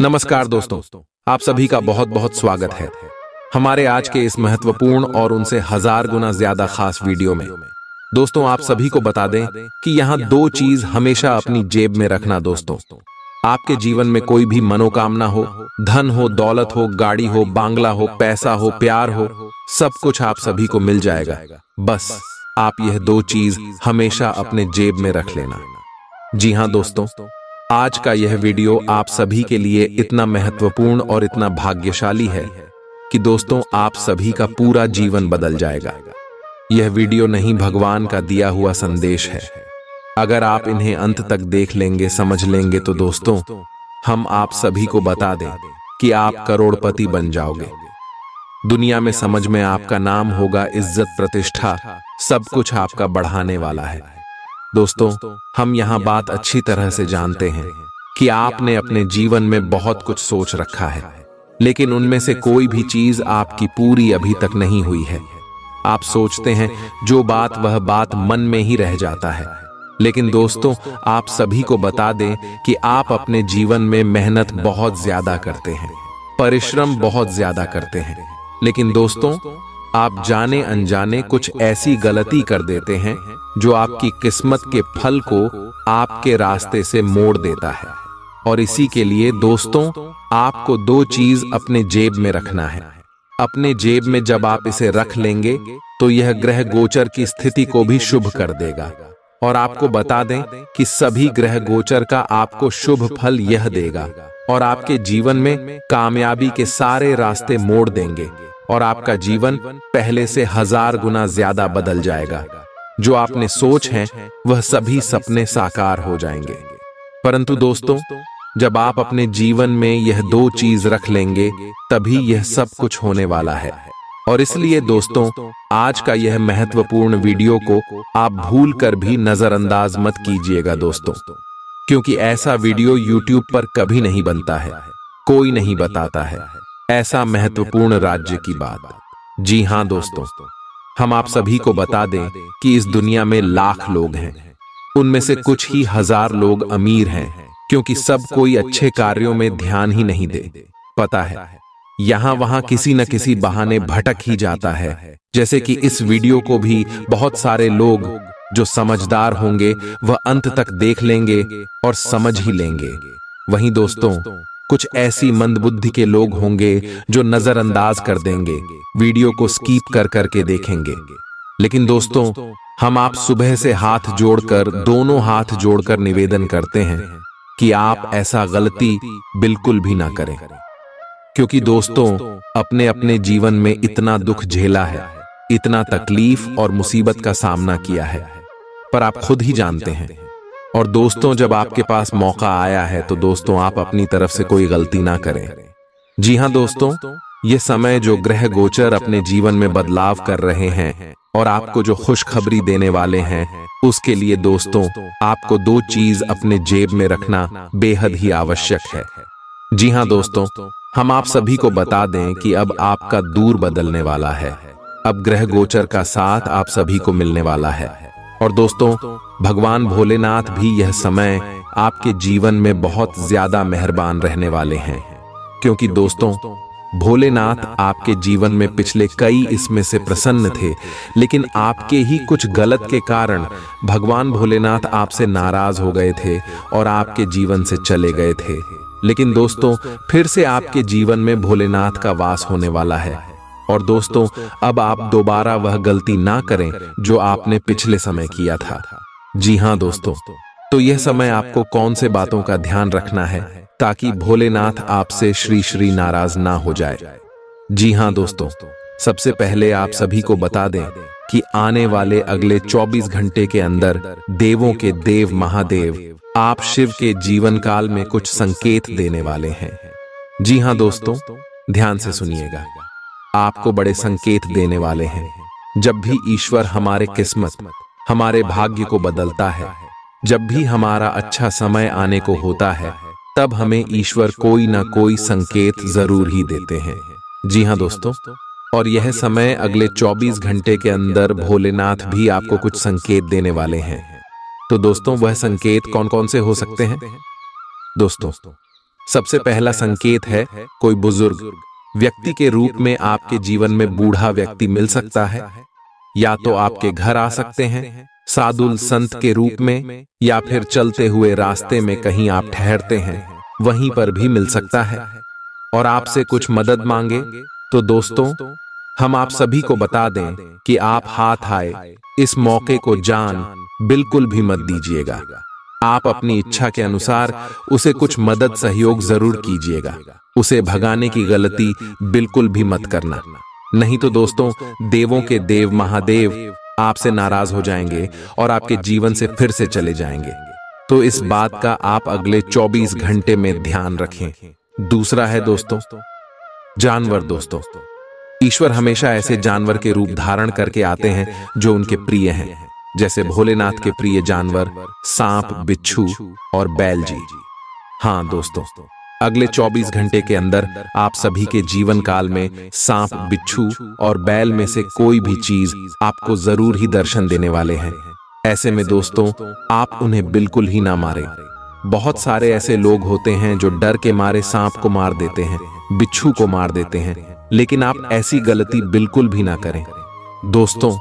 नमस्कार दोस्तों, आप सभी का बहुत बहुत स्वागत है हमारे आज के इस महत्वपूर्ण और उनसे 1000 गुना ज्यादा खास वीडियो में। दोस्तों, आप सभी को बता दें कि यहाँ दो चीज हमेशा अपनी जेब में रखना। दोस्तों, आपके जीवन में कोई भी मनोकामना हो, धन हो, दौलत हो, गाड़ी हो, बांग्ला हो, पैसा हो, प्यार हो, सब कुछ आप सभी को मिल जाएगा। बस आप यह दो चीज हमेशा अपने जेब में रख लेना। जी हाँ दोस्तों, आज का यह वीडियो आप सभी के लिए इतना महत्वपूर्ण और इतना भाग्यशाली है कि दोस्तों आप सभी का पूरा जीवन बदल जाएगा। यह वीडियो नहीं, भगवान का दिया हुआ संदेश है। अगर आप इन्हें अंत तक देख लेंगे, समझ लेंगे तो दोस्तों हम आप सभी को बता दें कि आप करोड़पति बन जाओगे। दुनिया में समझ में आपका नाम होगा, इज्जत, प्रतिष्ठा, सब कुछ आपका बढ़ाने वाला है। दोस्तों, हम यहाँ बात अच्छी तरह से जानते हैं कि आपने अपने जीवन में बहुत कुछ सोच रखा है, लेकिन उनमें से कोई भी चीज आपकी पूरी अभी तक नहीं हुई है। आप सोचते हैं जो बात वह बात मन में ही रह जाता है, लेकिन दोस्तों आप सभी को बता दें कि आप अपने जीवन में मेहनत बहुत ज्यादा करते हैं, परिश्रम बहुत ज्यादा करते हैं, लेकिन दोस्तों आप जाने अनजाने कुछ ऐसी गलती कर देते हैं जो आपकी किस्मत के फल को आपके रास्ते से मोड़ देता है। और इसी के लिए दोस्तों आपको दो चीज अपने जेब में रखना है। अपने जेब में जब आप इसे रख लेंगे तो यह ग्रह गोचर की स्थिति को भी शुभ कर देगा। और आपको बता दें कि सभी ग्रह गोचर का आपको शुभ फल यह देगा और आपके जीवन में कामयाबी के सारे रास्ते मोड़ देंगे और आपका जीवन पहले से 1000 गुना ज्यादा बदल जाएगा। जो आपने सोच है वह सभी सपने साकार हो जाएंगे। परंतु दोस्तों जब आप अपने जीवन में यह दो चीज रख लेंगे तभी यह सब कुछ होने वाला है। और इसलिए दोस्तों आज का यह महत्वपूर्ण वीडियो को आप भूल कर भी नजरअंदाज मत कीजिएगा दोस्तों, क्योंकि ऐसा वीडियो YouTube पर कभी नहीं बनता है, कोई नहीं बताता है ऐसा महत्वपूर्ण राज्य की बात। जी हाँ दोस्तों, हम आप सभी को बता दें कि इस दुनिया में लाख लोग हैं, उनमें से कुछ ही 1000 लोग अमीर हैं, क्योंकि सब कोई अच्छे कार्यों में ध्यान ही नहीं दे। पता है यहाँ वहां किसी न किसी बहाने भटक ही जाता है। जैसे कि इस वीडियो को भी बहुत सारे लोग जो समझदार होंगे वह अंत तक देख लेंगे और समझ ही लेंगे। वहीं दोस्तों कुछ ऐसी मंदबुद्धि के लोग होंगे जो नजरअंदाज कर देंगे, वीडियो को स्किप कर करके देखेंगे। लेकिन दोस्तों हम आप सुबह से हाथ जोड़कर, दोनों हाथ जोड़कर निवेदन करते हैं कि आप ऐसा गलती बिल्कुल भी ना करें, क्योंकि दोस्तों अपने अपने जीवन में इतना दुख झेला है, इतना तकलीफ और मुसीबत का सामना किया है, पर आप खुद ही जानते हैं। और दोस्तों जब आपके पास मौका आया है तो दोस्तों आप अपनी तरफ से कोई गलती ना करें। जी हाँ दोस्तों, ये समय जो ग्रह गोचर अपने जीवन में बदलाव कर रहे हैं और आपको जो खुशखबरी देने वाले हैं, उसके लिए दोस्तों आपको दो चीज अपने जेब में रखना बेहद ही आवश्यक है। जी हाँ दोस्तों, हम आप सभी को बता दें कि अब आपका दूर बदलने वाला है। अब ग्रह गोचर का साथ आप सभी को मिलने वाला है। और दोस्तों भगवान भोलेनाथ भी यह समय आपके जीवन में बहुत ज्यादा मेहरबान रहने वाले हैं, क्योंकि दोस्तों भोलेनाथ आपके जीवन में पिछले कई इसमें से प्रसन्न थे, लेकिन आपके ही कुछ गलत के कारण भगवान भोलेनाथ आपसे नाराज हो गए थे और आपके जीवन से चले गए थे। लेकिन दोस्तों फिर से आपके जीवन में भोलेनाथ का वास होने वाला है। और दोस्तों अब आप दोबारा वह गलती ना करें जो आपने पिछले समय किया था। जी हाँ दोस्तों, तो यह समय आपको कौन से बातों का ध्यान रखना है ताकि भोलेनाथ आपसे श्री श्री नाराज ना हो जाए। जी हाँ दोस्तों, सबसे पहले आप सभी को बता दें कि आने वाले अगले 24 घंटे के अंदर देवों के देव महादेव आप शिव के जीवन काल में कुछ संकेत देने वाले हैं। जी हाँ दोस्तों, ध्यान से सुनिएगा, आपको बड़े संकेत देने वाले हैं। जब भी ईश्वर हमारे किस्मत, हमारे भाग्य को बदलता है, जब भी हमारा अच्छा समय आने को होता है, तब हमें ईश्वर कोई ना कोई संकेत जरूर ही देते हैं। जी हाँ दोस्तों, और यह समय अगले 24 घंटे के अंदर भोलेनाथ भी आपको कुछ संकेत देने वाले हैं। तो दोस्तों वह संकेत कौन कौन से हो सकते हैं? दोस्तों सबसे पहला संकेत है कोई बुजुर्ग व्यक्ति के रूप में आपके जीवन में बूढ़ा व्यक्ति मिल सकता है। या तो आपके घर आ सकते हैं साधु संत के रूप में, या फिर चलते हुए रास्ते में कहीं आप ठहरते हैं वहीं पर भी मिल सकता है और आपसे कुछ मदद मांगे। तो दोस्तों, हम आप सभी को बता दें कि आप हाथ आए इस मौके को जान बिल्कुल भी मत दीजिएगा। आप अपनी इच्छा के अनुसार उसे कुछ मदद सहयोग जरूर कीजिएगा। उसे भगाने की गलती बिल्कुल भी मत करना, नहीं तो दोस्तों देवों के देव महादेव आपसे नाराज हो जाएंगे और आपके जीवन से फिर से चले जाएंगे। तो इस बात का आप अगले 24 घंटे में ध्यान रखें। दूसरा है दोस्तों जानवर। दोस्तों, ईश्वर हमेशा ऐसे जानवर के रूप धारण करके आते हैं जो उनके प्रिय हैं, जैसे भोलेनाथ के प्रिय जानवर सांप, बिच्छू और बैल जी। हाँ दोस्तों, अगले 24 घंटे के अंदर आप सभी के जीवन काल में सांप, बिच्छू और बैल में से कोई भी चीज आपको जरूर ही दर्शन देने वाले हैं। ऐसे में दोस्तों आप उन्हें बिल्कुल ही ना मारें। बहुत सारे ऐसे लोग होते हैं जो डर के मारे सांप को मार देते हैं, बिच्छू को मार देते हैं, लेकिन आप ऐसी गलती बिल्कुल भी ना करें। दोस्तों,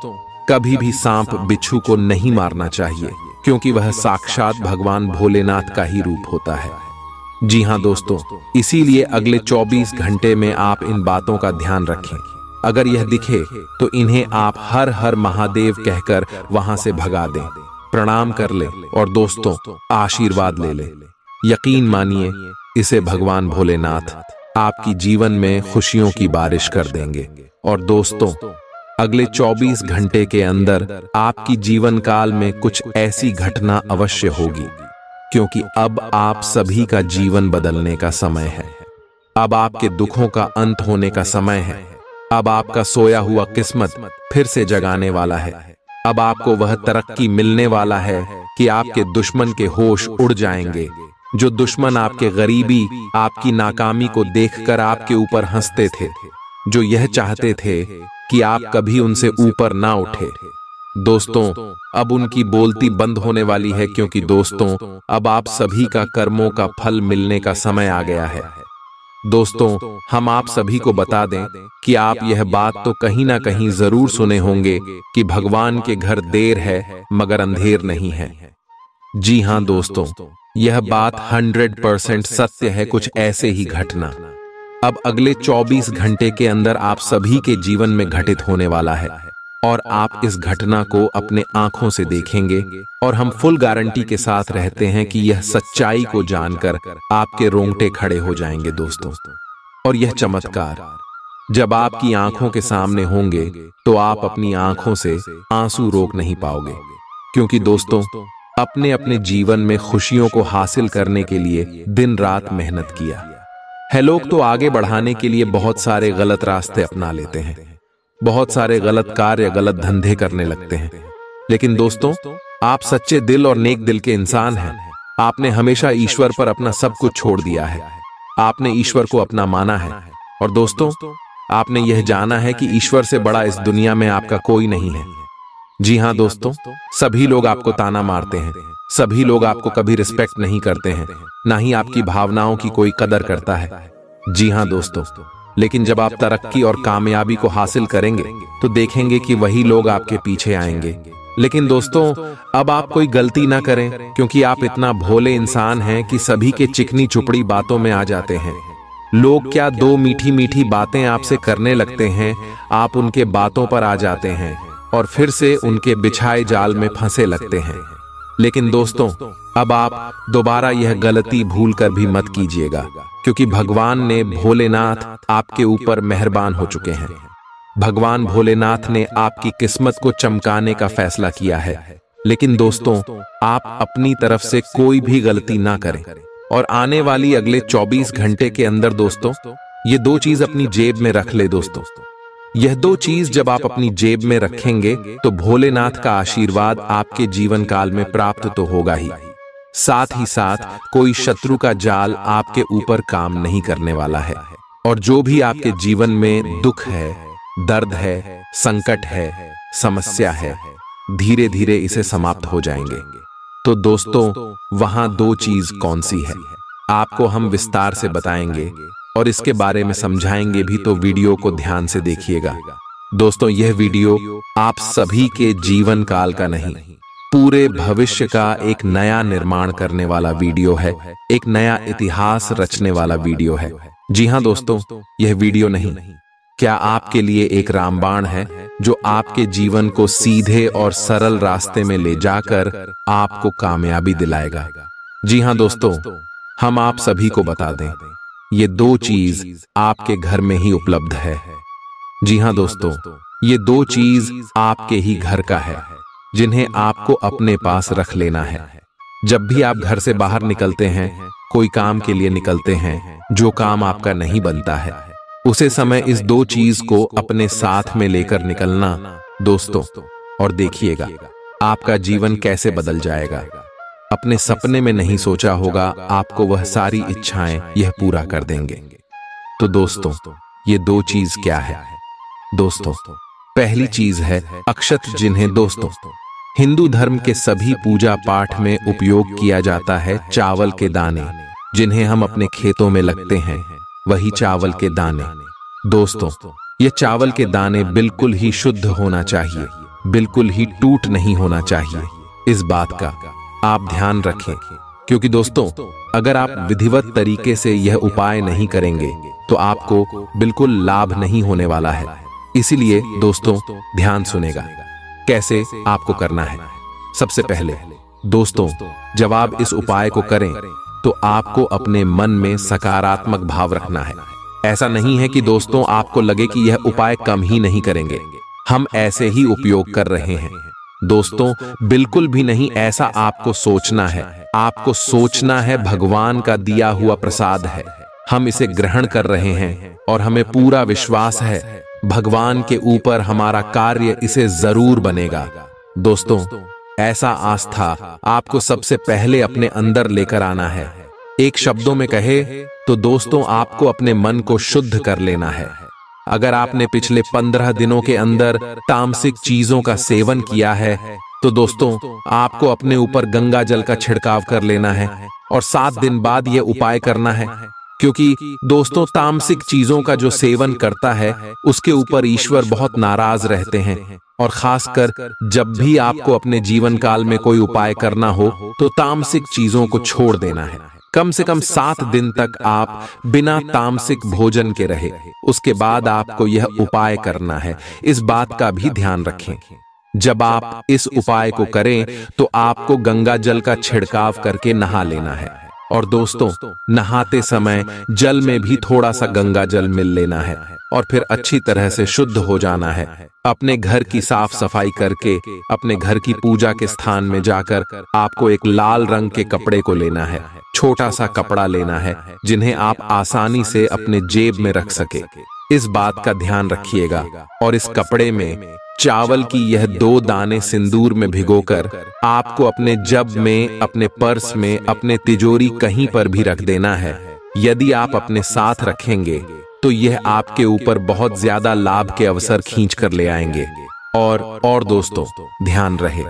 कभी भी सांप, बिच्छू को नहीं मारना चाहिए, क्योंकि वह साक्षात भगवान भोलेनाथ का ही रूप होता है। जी हाँ दोस्तों, इसीलिए अगले 24 घंटे में आप इन बातों का ध्यान रखें। अगर यह दिखे तो इन्हें आप हर हर महादेव कहकर वहां से भगा दें, प्रणाम कर ले और दोस्तों आशीर्वाद ले ले। यकीन मानिए, इसे भगवान भोलेनाथ आपकी जीवन में खुशियों की बारिश कर देंगे। और दोस्तों, अगले 24 घंटे के अंदर आपकी जीवन काल में कुछ ऐसी घटना अवश्य होगी, क्योंकि अब आप सभी का जीवन बदलने का समय है। अब आपके दुखों का अंत होने का समय है। अब आपका सोया हुआ किस्मत फिर से जगाने वाला है। अब आपको वह तरक्की मिलने वाला है कि आपके दुश्मन के होश उड़ जाएंगे। जो दुश्मन आपके गरीबी, आपकी नाकामी को देखकर आपके ऊपर हंसते थे, जो यह चाहते थे कि आप कभी उनसे ऊपर ना उठे, दोस्तों अब उनकी बोलती बंद होने वाली है, क्योंकि दोस्तों अब आप सभी का कर्मों का फल मिलने का समय आ गया है। दोस्तों, हम आप सभी को बता दें कि आप यह बात तो कहीं ना कहीं जरूर सुने होंगे कि भगवान के घर देर है मगर अंधेर नहीं है। जी हाँ दोस्तों, यह बात 100% सत्य है। कुछ ऐसे ही घटना अब अगले 24 घंटे के अंदर आप सभी के जीवन में घटित होने वाला है, और आप इस घटना को अपने आंखों से देखेंगे। और हम फुल गारंटी के साथ रहते हैं कि यह सच्चाई को जानकर आपके रोंगटे खड़े हो जाएंगे दोस्तों। और यह चमत्कार जब आपकी आंखों के सामने होंगे तो आप अपनी आंखों से आंसू रोक नहीं पाओगे, क्योंकि दोस्तों अपने अपने जीवन में खुशियों को हासिल करने के लिए दिन रात मेहनत किया है। लोग तो आगे बढ़ाने के लिए बहुत सारे गलत रास्ते अपना लेते हैं, बहुत सारे गलत कार्य, गलत धंधे करने लगते हैं, लेकिन दोस्तों आप सच्चे दिल और नेक दिल के इंसान हैं। आपने हमेशा ईश्वर पर अपना सब कुछ छोड़ दिया है। आपने ईश्वर को अपना माना है, और दोस्तों आपने यह जाना है कि ईश्वर से बड़ा इस दुनिया में आपका कोई नहीं है। जी हाँ दोस्तों, सभी लोग आपको ताना मारते हैं, सभी लोग आपको कभी रिस्पेक्ट नहीं करते हैं, ना ही आपकी भावनाओं की कोई कदर करता है। जी हाँ दोस्तों, लेकिन जब आप तरक्की और कामयाबी को हासिल करेंगे तो देखेंगे कि वही लोग आपके पीछे आएंगे। लेकिन दोस्तों अब आप कोई गलती ना करें, क्योंकि आप इतना भोले इंसान हैं कि सभी के चिकनी चुपड़ी बातों में आ जाते हैं। लोग क्या दो मीठी मीठी बातें आपसे करने लगते हैं, आप उनके बातों पर आ जाते हैं और फिर से उनके बिछाए जाल में फंसे लगते हैं। लेकिन दोस्तों अब आप दोबारा यह गलती भूल कर भी मत कीजिएगा, क्योंकि भगवान ने भोलेनाथ आपके ऊपर मेहरबान हो चुके हैं। भगवान भोलेनाथ ने आपकी किस्मत को चमकाने का फैसला किया है। लेकिन दोस्तों आप अपनी तरफ से कोई भी गलती ना करें, और आने वाली अगले 24 घंटे के अंदर दोस्तों ये दो चीज अपनी जेब में रख ले। दोस्तों यह दो चीज जब आप अपनी जेब में रखेंगे तो भोलेनाथ का आशीर्वाद आपके जीवन काल में प्राप्त तो होगा ही, साथ ही साथ कोई शत्रु का जाल आपके ऊपर काम नहीं करने वाला है। और जो भी आपके जीवन में दुख है, दर्द है, संकट है, समस्या है, धीरे धीरे इसे समाप्त हो जाएंगे। तो दोस्तों वहां दो चीज कौन सी है? आपको हम विस्तार से बताएंगे और इसके बारे में समझाएंगे भी, तो वीडियो को ध्यान से देखिएगा। दोस्तों, यह वीडियो आप सभी के जीवन काल का नहीं, पूरे भविष्य का एक नया निर्माण करने वाला वीडियो है, एक नया इतिहास रचने वाला वीडियो है। जी हाँ दोस्तों, यह वीडियो नहीं, क्या आपके लिए एक रामबाण है जो आपके जीवन को सीधे और सरल रास्ते में ले जाकर आपको कामयाबी दिलाएगा। जी हाँ दोस्तों, हम आप सभी को बता दें, ये दो चीज आपके घर में ही उपलब्ध है। जी हाँ दोस्तों, ये दो चीज आपके ही घर का है, जिन्हें आपको अपने पास रख लेना है। जब भी आप घर से बाहर निकलते हैं, कोई काम के लिए निकलते हैं, जो काम आपका नहीं बनता है, उसे समय इस दो चीज को अपने साथ में लेकर निकलना दोस्तों, और देखिएगा आपका जीवन कैसे बदल जाएगा। अपने सपने में नहीं सोचा होगा, आपको वह सारी इच्छाएं यह पूरा कर देंगे। तो दोस्तों, ये दो चीज क्या है? दोस्तों, पहली चीज है अक्षत, जिन्हें दोस्तों हिंदू धर्म के सभी पूजा पाठ में उपयोग किया जाता है। चावल के दाने, जिन्हें हम अपने खेतों में लगते हैं, वही चावल के दाने। दोस्तों, ये चावल के दाने बिल्कुल ही शुद्ध होना चाहिए, बिल्कुल ही टूट नहीं होना चाहिए। इस बात का आप ध्यान रखें, क्योंकि दोस्तों अगर आप विधिवत तरीके से यह उपाय नहीं करेंगे तो आपको बिल्कुल लाभ नहीं होने वाला है। इसीलिए दोस्तों ध्यान सुनेगा, कैसे आपको करना है। सबसे पहले दोस्तों, जब आप इस उपाय को करें तो आपको अपने मन में सकारात्मक भाव रखना है। ऐसा नहीं है कि दोस्तों आपको लगे कि यह उपाय कम ही नहीं करेंगे, हम ऐसे ही उपयोग कर रहे हैं। दोस्तों बिल्कुल भी नहीं, ऐसा आपको सोचना है। आपको सोचना है भगवान का दिया हुआ प्रसाद है, हम इसे ग्रहण कर रहे हैं और हमें पूरा विश्वास है भगवान के ऊपर, हमारा कार्य इसे जरूर बनेगा। दोस्तों ऐसा आस्था आपको सबसे पहले अपने अंदर लेकर आना है। एक शब्दों में कहे तो दोस्तों आपको अपने मन को शुद्ध कर लेना है। अगर आपने पिछले 15 दिनों के अंदर तामसिक चीजों का सेवन किया है तो दोस्तों आपको अपने ऊपर गंगा जल का छिड़काव कर लेना है और 7 दिन बाद यह उपाय करना है, क्योंकि दोस्तों तामसिक चीजों का जो सेवन करता है उसके ऊपर ईश्वर बहुत नाराज रहते हैं। और खासकर जब भी आपको अपने जीवन काल में कोई उपाय करना हो तो तामसिक चीजों को छोड़ देना है। कम से कम 7 दिन तक आप बिना तामसिक भोजन के रहे, उसके बाद आपको यह उपाय करना है। इस बात का भी ध्यान रखें, जब आप इस उपाय को करें तो आपको गंगा जल का छिड़काव करके नहा लेना है। और दोस्तों नहाते समय जल में भी थोड़ा सा गंगा जल मिल लेना है और फिर अच्छी तरह से शुद्ध हो जाना है। अपने घर की साफ सफाई करके अपने घर की पूजा के स्थान में जाकर आपको एक लाल रंग के कपड़े को लेना है, छोटा सा कपड़ा लेना है, जिन्हें आप आसानी से अपने जेब में रख सके। इस बात का ध्यान रखिएगा। और इस कपड़े में चावल की यह 2 दाने सिंदूर में भिगोकर आपको अपने जब में, अपने पर्स में, अपने तिजोरी कहीं पर भी रख देना है। यदि आप अपने साथ रखेंगे तो यह आपके ऊपर बहुत ज्यादा लाभ के अवसर खींच कर ले आएंगे। और दोस्तों ध्यान रहे,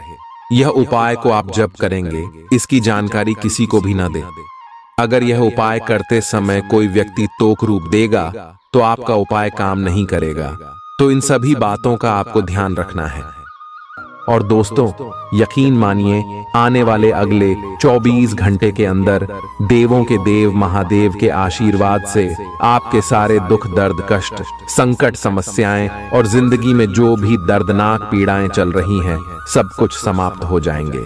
यह उपाय को आप जब करेंगे इसकी जानकारी किसी को भी ना दें। अगर यह उपाय करते समय कोई व्यक्ति तोक रूप देगा तो आपका उपाय काम नहीं करेगा। तो इन सभी बातों का आपको ध्यान रखना है। और दोस्तों यकीन मानिए, आने वाले अगले 24 घंटे के अंदर देवों के देव महादेव के आशीर्वाद से आपके सारे दुख, दर्द, कष्ट, संकट, समस्याएं और जिंदगी में जो भी दर्दनाक पीड़ाएं चल रही हैं, सब कुछ समाप्त हो जाएंगे।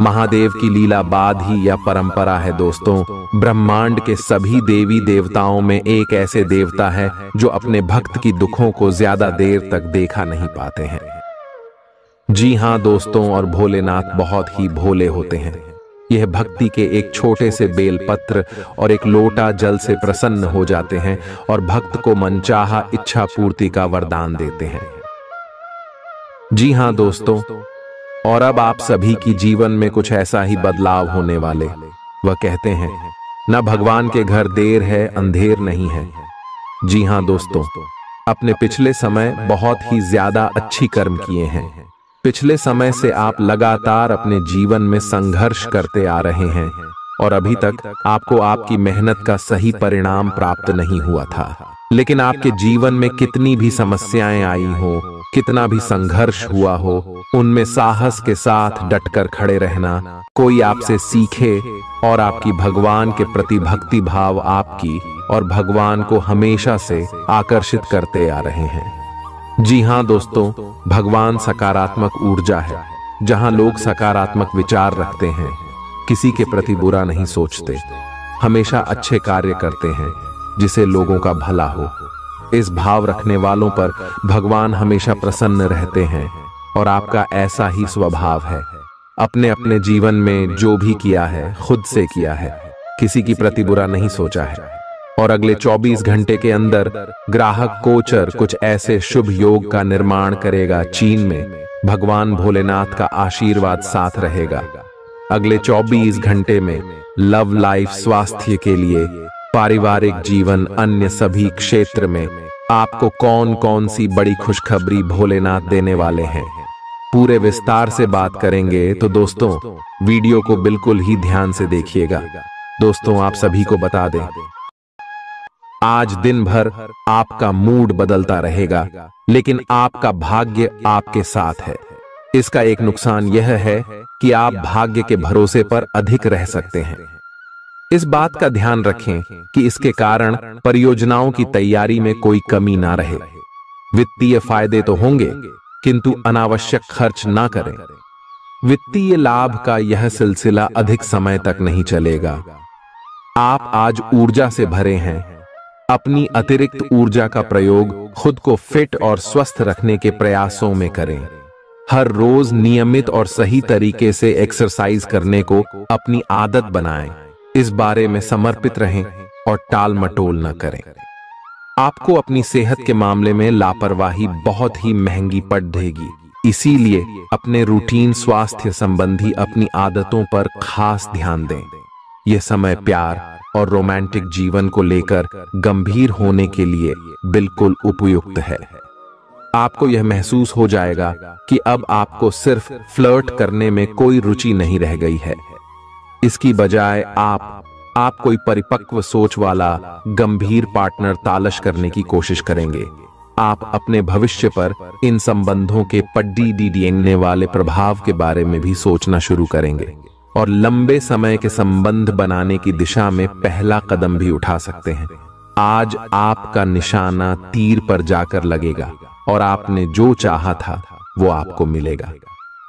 महादेव की लीला बाद ही यह परंपरा है दोस्तों। ब्रह्मांड के सभी देवी देवताओं में एक ऐसे देवता है जो अपने भक्त की दुखों को ज्यादा देर तक देखा नहीं पाते हैं। जी हाँ दोस्तों, और भोलेनाथ बहुत ही भोले होते हैं। यह भक्ति के एक छोटे से बेलपत्र और एक लोटा जल से प्रसन्न हो जाते हैं और भक्त को मनचाहा इच्छा पूर्ति का वरदान देते हैं। जी हाँ दोस्तों, और अब आप सभी की जीवन में कुछ ऐसा ही बदलाव होने वाले। वह कहते हैं न भगवान के घर देर है, अंधेर नहीं है। जी हाँ दोस्तों, अपने पिछले समय बहुत ही ज्यादा अच्छी कर्म किए हैं। पिछले समय से आप लगातार अपने जीवन में संघर्ष करते आ रहे हैं और अभी तक आपको आपकी मेहनत का सही परिणाम प्राप्त नहीं हुआ था। लेकिन आपके जीवन में कितनी भी समस्याएं आई हो, कितना भी संघर्ष हुआ हो, उनमें साहस के साथ डटकर खड़े रहना, कोई आपसे सीखे और आपकी भगवान के प्रति भक्ति भाव आपकी और भगवान को हमेशा से आकर्षित करते आ रहे हैं। जी हाँ दोस्तों, भगवान सकारात्मक ऊर्जा है। जहां लोग सकारात्मक विचार रखते हैं, किसी के प्रति बुरा नहीं सोचते, हमेशा अच्छे कार्य करते हैं जिसे लोगों का भला हो। इस भाव रखने वालों पर भगवान हमेशा प्रसन्न रहते हैं और आपका ऐसा ही स्वभाव है। अपने अपने जीवन में जो भी किया है खुद से किया है, किसी की प्रति बुरा नहीं सोचा है। और अगले 24 घंटे के अंदर ग्राहक गोचर कुछ ऐसे शुभ योग का निर्माण करेगा। चीन में भगवान भोलेनाथ का आशीर्वाद साथ रहेगा। अगले 24 घंटे में लव लाइफ, स्वास्थ्य के लिए, पारिवारिक जीवन, अन्य सभी क्षेत्र में आपको कौन कौन सी बड़ी खुशखबरी भोलेनाथ देने वाले हैं, पूरे विस्तार से बात करेंगे। तो दोस्तों, वीडियो को बिल्कुल ही ध्यान से देखिएगा। दोस्तों, आप सभी को बता दें, आज दिन भर आपका मूड बदलता रहेगा, लेकिन आपका भाग्य आपके साथ है। इसका एक नुकसान यह है कि आप भाग्य के भरोसे पर अधिक रह सकते हैं। इस बात का ध्यान रखें कि इसके कारण परियोजनाओं की तैयारी में कोई कमी ना रहे। वित्तीय फायदे तो होंगे, किंतु अनावश्यक खर्च ना करें। वित्तीय लाभ का यह सिलसिला अधिक समय तक नहीं चलेगा। आप आज ऊर्जा से भरे हैं। अपनी अतिरिक्त ऊर्जा का प्रयोग खुद को फिट और स्वस्थ रखने के प्रयासों में करें। हर रोज नियमित और सही तरीके से एक्सरसाइज करने को अपनी आदत बनाएं। इस बारे में समर्पित रहें और टाल मटोल न करें। आपको अपनी सेहत के मामले में लापरवाही बहुत ही महंगी पड़ेगी। इसीलिए अपने रूटीन स्वास्थ्य संबंधी अपनी आदतों पर खास ध्यान दें। यह समय प्यार और रोमांटिक जीवन को लेकर गंभीर होने के लिए बिल्कुल उपयुक्त है। आपको यह महसूस हो जाएगा कि अब आपको सिर्फ फ्लर्ट करने में कोई रुचि नहीं रह गई है। इसकी बजाय आप कोई परिपक्व सोच वाला गंभीर पार्टनर तलाश करने की कोशिश करेंगे। आप अपने भविष्य पर इन संबंधों के पड़ने वाले प्रभाव के बारे में भी सोचना शुरू करेंगे और लंबे समय के संबंध बनाने की दिशा में पहला कदम भी उठा सकते हैं। आज आपका निशाना तीर पर जाकर लगेगा और आपने जो चाहा था वो आपको मिलेगा।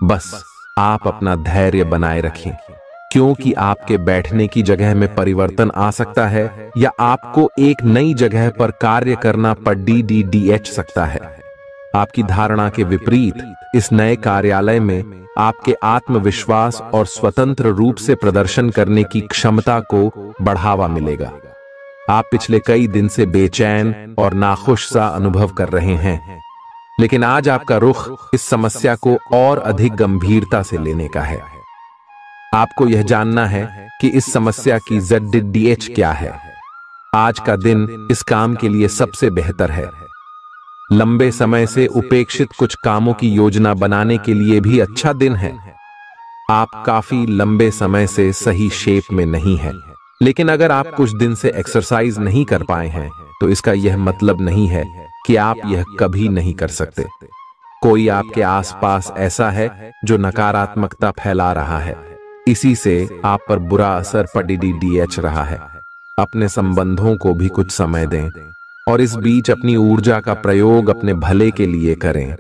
बस आप अपना धैर्य बनाए रखें, क्योंकि आपके बैठने की जगह में परिवर्तन आ सकता है या आपको एक नई जगह पर कार्य करना पड़ सकता है। आपकी धारणा के विपरीत इस नए कार्यालय में आपके आत्मविश्वास और स्वतंत्र रूप से प्रदर्शन करने की क्षमता को बढ़ावा मिलेगा। आप पिछले कई दिन से बेचैन और नाखुश सा अनुभव कर रहे हैं, लेकिन आज आपका रुख इस समस्या को और अधिक गंभीरता से लेने का है। आपको यह जानना है कि इस समस्या की ZDH क्या है। आज का दिन इस काम के लिए सबसे बेहतर है। लंबे समय से उपेक्षित कुछ कामों की योजना बनाने के लिए भी अच्छा दिन है। आप काफी लंबे समय से सही शेप में नहीं हैं, लेकिन अगर आप कुछ दिन से एक्सरसाइज नहीं कर पाए हैं तो इसका यह मतलब नहीं है कि आप यह कभी नहीं कर सकते। कोई आपके आसपास ऐसा है जो नकारात्मकता फैला रहा है, इसी से आप पर बुरा असर पड़ रहा है। अपने संबंधों को भी कुछ समय दें और इस बीच अपनी ऊर्जा का प्रयोग अपने भले के लिए करें।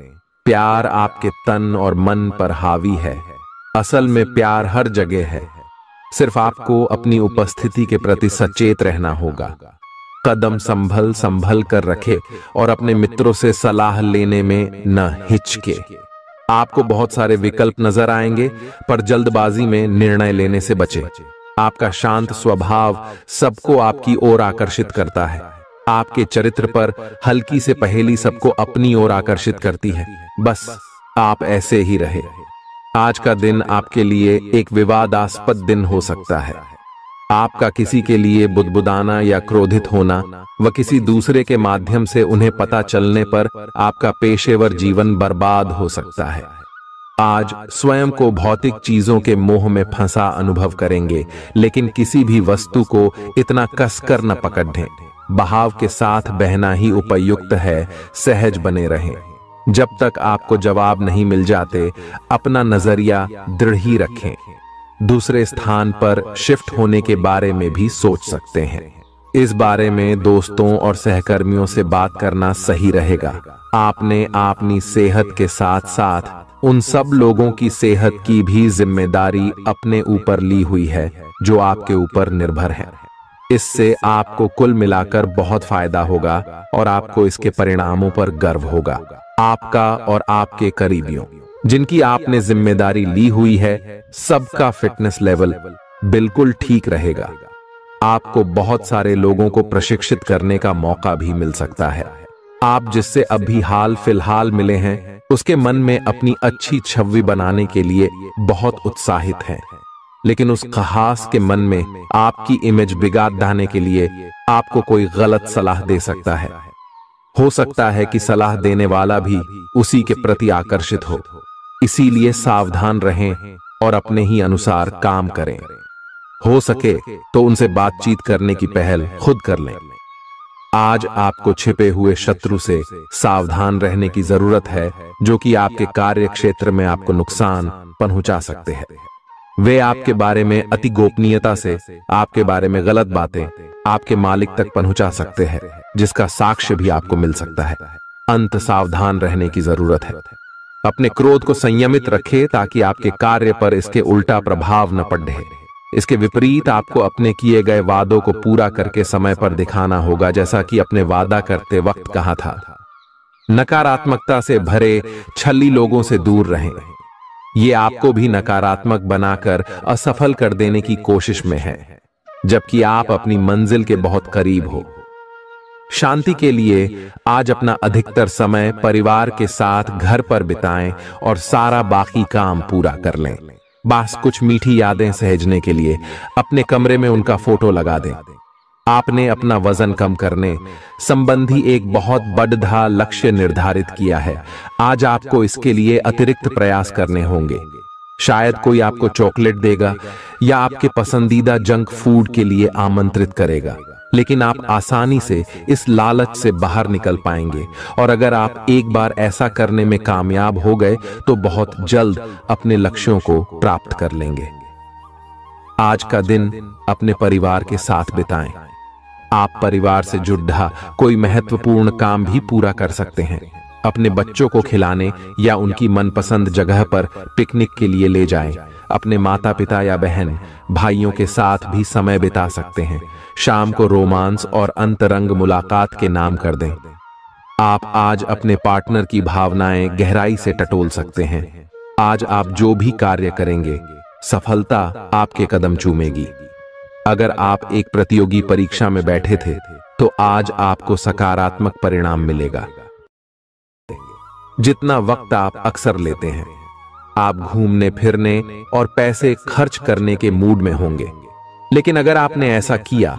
प्यार आपके तन और मन पर हावी है। असल में प्यार हर जगह है, सिर्फ आपको अपनी उपस्थिति के प्रति सचेत रहना होगा। कदम संभल कर रखे और अपने मित्रों से सलाह लेने में न हिचके। आपको बहुत सारे विकल्प नजर आएंगे, पर जल्दबाजी में निर्णय लेने से बचें। आपका शांत स्वभाव सबको आपकी ओर आकर्षित करता है। आपके चरित्र पर हल्की से पहेली सबको अपनी ओर आकर्षित करती है। बस आप ऐसे ही रहे। आज का दिन आपके लिए एक विवादास्पद दिन हो सकता है। आपका किसी के लिए बुदबुदाना या क्रोधित होना व किसी दूसरे के माध्यम से उन्हें पता चलने पर आपका पेशेवर जीवन बर्बाद हो सकता है। आज स्वयं को भौतिक चीजों के मोह में फंसा अनुभव करेंगे, लेकिन किसी भी वस्तु को इतना कसकर न पकड़ें। बहाव के साथ बहना ही उपयुक्त है, सहज बने रहें। जब तक आपको जवाब नहीं मिल जाते, अपना नजरिया दृढ़ ही रखें। दूसरे स्थान पर शिफ्ट होने के बारे में भी सोच सकते हैं। इस बारे में दोस्तों और सहकर्मियों से बात करना सही रहेगा। आपने अपनी सेहत के साथ साथ उन सब लोगों की सेहत की भी जिम्मेदारी अपने ऊपर ली हुई है जो आपके ऊपर निर्भर है। इससे आपको कुल मिलाकर बहुत फायदा होगा और आपको इसके परिणामों पर गर्व होगा। आपका और आपके करीबियों जिनकी आपने जिम्मेदारी ली हुई है, सबका फिटनेस लेवल बिल्कुल ठीक रहेगा। आपको बहुत सारे लोगों को प्रशिक्षित करने का मौका भी मिल सकता है। आप जिससे अभी हाल फिलहाल मिले हैं, उसके मन में अपनी अच्छी छवि बनाने के लिए बहुत उत्साहित हैं, लेकिन उस खास के मन में आपकी इमेज बिगाड़ डालने के लिए आपको कोई गलत सलाह दे सकता है। हो सकता है कि सलाह देने वाला भी उसी के प्रति आकर्षित हो। इसीलिए सावधान रहें और अपने ही अनुसार काम करें। हो सके तो उनसे बातचीत करने की पहल खुद कर लें। आज आपको छिपे हुए शत्रु से सावधान रहने की जरूरत है, जो कि आपके कार्य क्षेत्र में आपको नुकसान पहुंचा सकते हैं। वे आपके बारे में अति गोपनीयता से आपके बारे में गलत बातें आपके मालिक तक पहुंचा सकते हैं, जिसका साक्ष्य भी आपको मिल सकता है। अंत सावधान रहने की जरूरत है। अपने क्रोध को संयमित रखें ताकि आपके कार्य पर इसके उल्टा प्रभाव न पड़े। इसके विपरीत आपको अपने किए गए वादों को पूरा करके समय पर दिखाना होगा, जैसा कि अपने वादा करते वक्त कहा था। नकारात्मकता से भरे छली लोगों से दूर रहें। ये आपको भी नकारात्मक बनाकर असफल कर देने की कोशिश में है, जबकि आप अपनी मंजिल के बहुत करीब हो। शांति के लिए आज अपना अधिकतर समय परिवार के साथ घर पर बिताएं और सारा बाकी काम पूरा कर लें। बस कुछ मीठी यादें सहेजने के लिए अपने कमरे में उनका फोटो लगा दें। आपने अपना वजन कम करने संबंधी एक बहुत बड़ा लक्ष्य निर्धारित किया है। आज आपको इसके लिए अतिरिक्त प्रयास करने होंगे। शायद कोई आपको चॉकलेट देगा या आपके पसंदीदा जंक फूड के लिए आमंत्रित करेगा, लेकिन आप आसानी से इस लालच से बाहर निकल पाएंगे। और अगर आप एक बार ऐसा करने में कामयाब हो गए तो बहुत जल्द अपने लक्ष्यों को प्राप्त कर लेंगे। आज का दिन अपने परिवार के साथ बिताएं। आप परिवार से जुड़ा कोई महत्वपूर्ण काम भी पूरा कर सकते हैं। अपने बच्चों को खिलाने या उनकी मनपसंद जगह पर पिकनिक के लिए ले जाएं। अपने माता पिता या बहन भाइयों के साथ भी समय बिता सकते हैं। शाम को रोमांस और अंतरंग मुलाकात के नाम कर दें। आप आज अपने पार्टनर की भावनाएं गहराई से टटोल सकते हैं। आज आप जो भी कार्य करेंगे, सफलता आपके कदम चूमेगी। अगर आप एक प्रतियोगी परीक्षा में बैठे थे, तो आज आपको सकारात्मक परिणाम मिलेगा। जितना वक्त आप अक्सर लेते हैं, आप घूमने फिरने और पैसे खर्च करने के मूड में होंगे, लेकिन अगर आपने ऐसा किया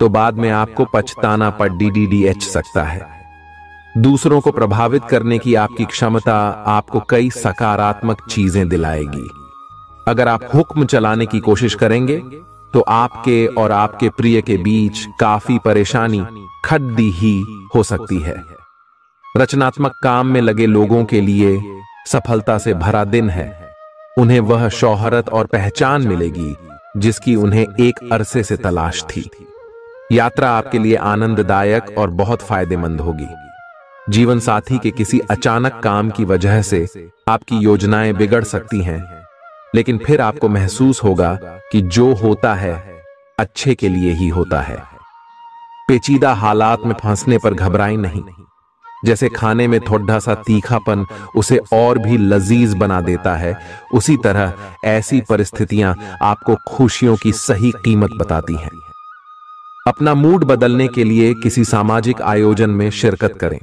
तो बाद में आपको पछताना पर DDDH सकता है। दूसरों को प्रभावित करने की आपकी क्षमता आपको कई सकारात्मक चीजें दिलाएगी। अगर आप हुक्म चलाने की कोशिश करेंगे तो आपके और आपके प्रिय के बीच काफी परेशानी खड़ी ही हो सकती है। रचनात्मक काम में लगे लोगों के लिए सफलता से भरा दिन है। उन्हें वह शोहरत और पहचान मिलेगी जिसकी उन्हें एक अरसे से तलाश थी। यात्रा आपके लिए आनंददायक और बहुत फायदेमंद होगी। जीवन साथी के किसी अचानक काम की वजह से आपकी योजनाएं बिगड़ सकती हैं, लेकिन फिर आपको महसूस होगा कि जो होता है अच्छे के लिए ही होता है। पेचीदा हालात में फंसने पर घबराएं नहीं। जैसे खाने में थोड़ा सा तीखापन उसे और भी लजीज बना देता है, उसी तरह ऐसी परिस्थितियां आपको खुशियों की सही कीमत बताती हैं। अपना मूड बदलने के लिए किसी सामाजिक आयोजन में शिरकत करें।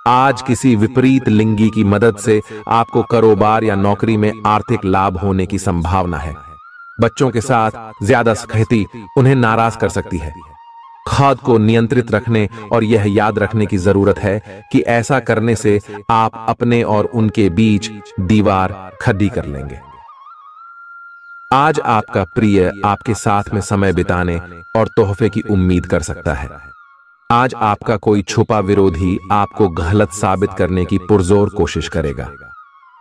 आज किसी विपरीत लिंगी की मदद से आपको कारोबार या नौकरी में आर्थिक लाभ होने की संभावना है। बच्चों के साथ ज्यादा सख्ती उन्हें नाराज कर सकती है, खुद को नियंत्रित रखने और यह याद रखने की जरूरत है कि ऐसा करने से आप अपने और उनके बीच दीवार खड़ी कर लेंगे। आज आपका प्रिय आपके साथ में समय बिताने और तोहफे की उम्मीद कर सकता है। आज आपका कोई छुपा विरोधी आपको गलत साबित करने की पुरजोर कोशिश करेगा।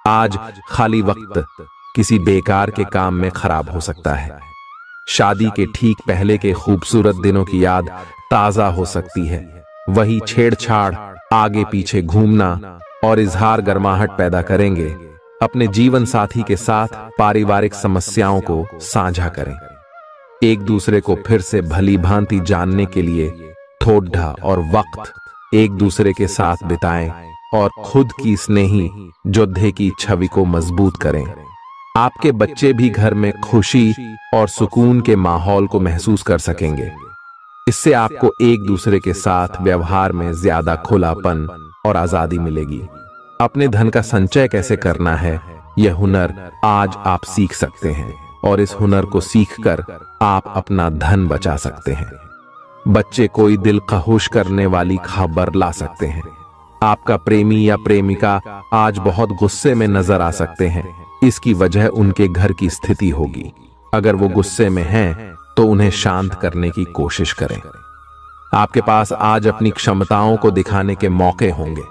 आज खाली वक्त किसी बेकार के काम में खराब हो सकता है। शादी के ठीक पहले के खूबसूरत दिनों की याद ताजा हो सकती है। वही छेड़छाड़, आगे पीछे घूमना और इजहार गर्माहट पैदा करेंगे। अपने जीवन साथी के साथ पारिवारिक समस्याओं को साझा करें। एक दूसरे को फिर से भली भांति जानने के लिए थोड़ा और वक्त एक दूसरे के साथ बिताएं और खुद की स्नेही योद्धे की छवि को मजबूत करें। आपके बच्चे भी घर में खुशी और सुकून के माहौल को महसूस कर सकेंगे। इससे आपको एक दूसरे के साथ व्यवहार में ज्यादा खुलापन और आजादी मिलेगी। अपने धन का संचय कैसे करना है, यह हुनर आज आप सीख सकते हैं और इस हुनर को सीखकर आप अपना धन बचा सकते हैं। बच्चे कोई दिल खहुश करने वाली खबर ला सकते हैं। आपका प्रेमी या प्रेमिका आज बहुत गुस्से में नजर आ सकते हैं। इसकी वजह उनके घर की स्थिति होगी। अगर वो गुस्से में हैं, तो उन्हें शांत करने की कोशिश करें। आपके पास आज अपनी क्षमताओं को दिखाने के मौके होंगे।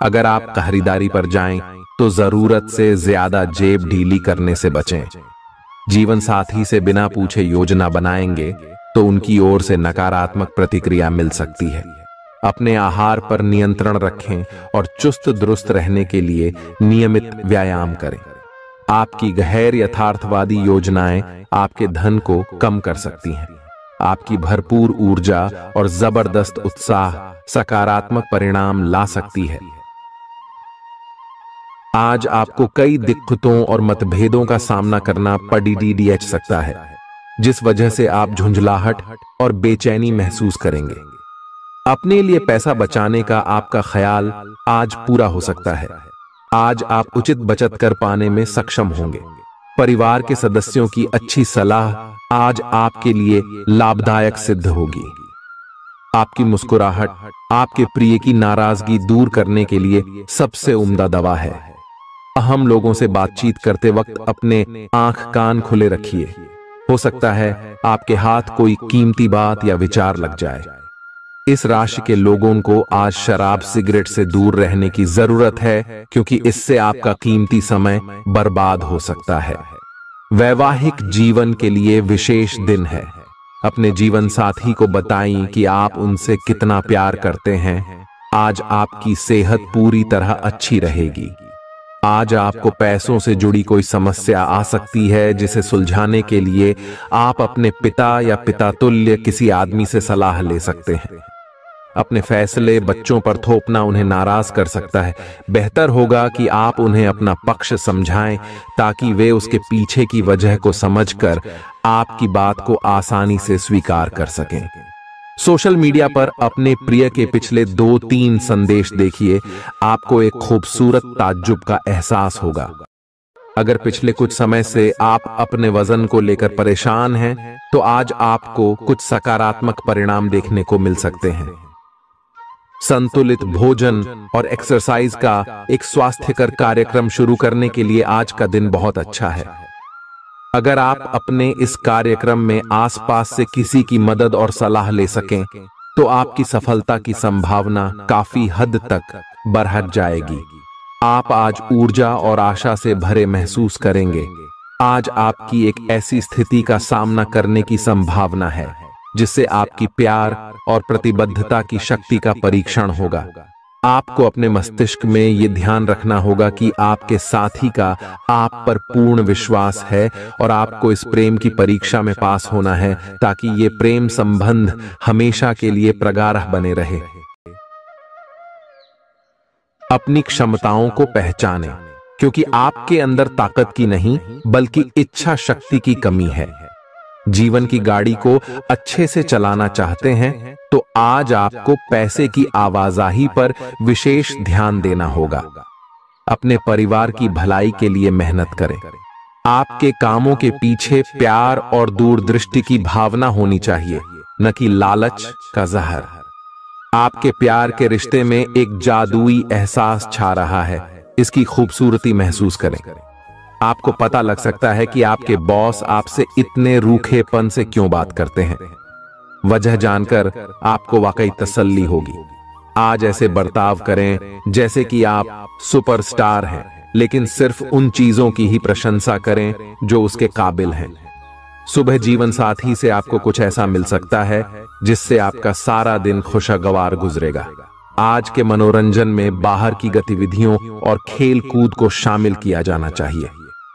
अगर आप खरीदारी पर जाएं, तो जरूरत से ज्यादा जेब ढीली करने से बचें। जीवन साथी से बिना पूछे योजना बनाएंगे तो उनकी ओर से नकारात्मक प्रतिक्रिया मिल सकती है। अपने आहार पर नियंत्रण रखें और चुस्त दुरुस्त रहने के लिए नियमित व्यायाम करें। आपकी गैर यथार्थवादी योजनाएं आपके धन को कम कर सकती हैं। आपकी भरपूर ऊर्जा और जबरदस्त उत्साह सकारात्मक परिणाम ला सकती है। आज आपको कई दिक्कतों और मतभेदों का सामना करना पड़ सकता है, जिस वजह से आप झुंझलाहट और बेचैनी महसूस करेंगे। अपने लिए पैसा बचाने का आपका ख्याल आज पूरा हो सकता है। आज आप उचित बचत कर पाने में सक्षम होंगे। परिवार के सदस्यों की अच्छी सलाह आज आपके लिए लाभदायक सिद्ध होगी। आपकी मुस्कुराहट आपके प्रिय की नाराजगी दूर करने के लिए सबसे उम्दा दवा है। अहम लोगों से बातचीत करते वक्त अपने आंख कान खुले रखिए। हो सकता है आपके हाथ कोई कीमती बात या विचार लग जाए। इस राशि के लोगों को आज शराब सिगरेट से दूर रहने की जरूरत है, क्योंकि इससे आपका कीमती समय बर्बाद हो सकता है। वैवाहिक जीवन के लिए विशेष दिन है। अपने जीवन साथी को बताएं कि आप उनसे कितना प्यार करते हैं। आज आपकी सेहत पूरी तरह अच्छी रहेगी। आज आपको पैसों से जुड़ी कोई समस्या आ सकती है, जिसे सुलझाने के लिए आप अपने पिता या पिता तुल्य किसी आदमी से सलाह ले सकते हैं। अपने फैसले बच्चों पर थोपना उन्हें नाराज कर सकता है। बेहतर होगा कि आप उन्हें अपना पक्ष समझाएं, ताकि वे उसके पीछे की वजह को समझकर आपकी बात को आसानी से स्वीकार कर सकें। सोशल मीडिया पर अपने प्रिय के पिछले 2-3 संदेश देखिए। आपको एक खूबसूरत ताज्जुब का एहसास होगा। अगर पिछले कुछ समय से आप अपने वजन को लेकर परेशान हैं, तो आज आपको कुछ सकारात्मक परिणाम देखने को मिल सकते हैं। संतुलित भोजन और एक्सरसाइज का एक स्वास्थ्यकर कार्यक्रम शुरू करने के लिए आज का दिन बहुत अच्छा है। अगर आप अपने इस कार्यक्रम में आसपास से किसी की मदद और सलाह ले सकें, तो आपकी सफलता की संभावना काफी हद तक बढ़ जाएगी। आप आज ऊर्जा और आशा से भरे महसूस करेंगे। आज आपकी एक ऐसी स्थिति का सामना करने की संभावना है, जिससे आपकी प्यार और प्रतिबद्धता की शक्ति का परीक्षण होगा। आपको अपने मस्तिष्क में यह ध्यान रखना होगा कि आपके साथी का आप पर पूर्ण विश्वास है और आपको इस प्रेम की परीक्षा में पास होना है, ताकि ये प्रेम संबंध हमेशा के लिए प्रगाढ़ बने रहे। अपनी क्षमताओं को पहचानें, क्योंकि आपके अंदर ताकत की नहीं बल्कि इच्छा शक्ति की कमी है। जीवन की गाड़ी को अच्छे से चलाना चाहते हैं, तो आज आपको पैसे की आवाजाही पर विशेष ध्यान देना होगा। अपने परिवार की भलाई के लिए मेहनत करें। आपके कामों के पीछे प्यार और दूरदृष्टि की भावना होनी चाहिए। न कि लालच का जहर। आपके प्यार के रिश्ते में एक जादुई एहसास छा रहा है। इसकी खूबसूरती महसूस करें। आपको पता लग सकता है कि आपके बॉस आपसे इतने रूखेपन से क्यों बात करते हैं। वजह जानकर आपको वाकई तसल्ली होगी। आज ऐसे बर्ताव करें जैसे कि आप सुपरस्टार हैं, लेकिन सिर्फ उन चीजों की ही प्रशंसा करें जो उसके काबिल हैं। सुबह जीवन साथी से आपको कुछ ऐसा मिल सकता है जिससे आपका सारा दिन खुशगवार गुजरेगा। आज के मनोरंजन में बाहर की गतिविधियों और खेल कूद को शामिल किया जाना चाहिए।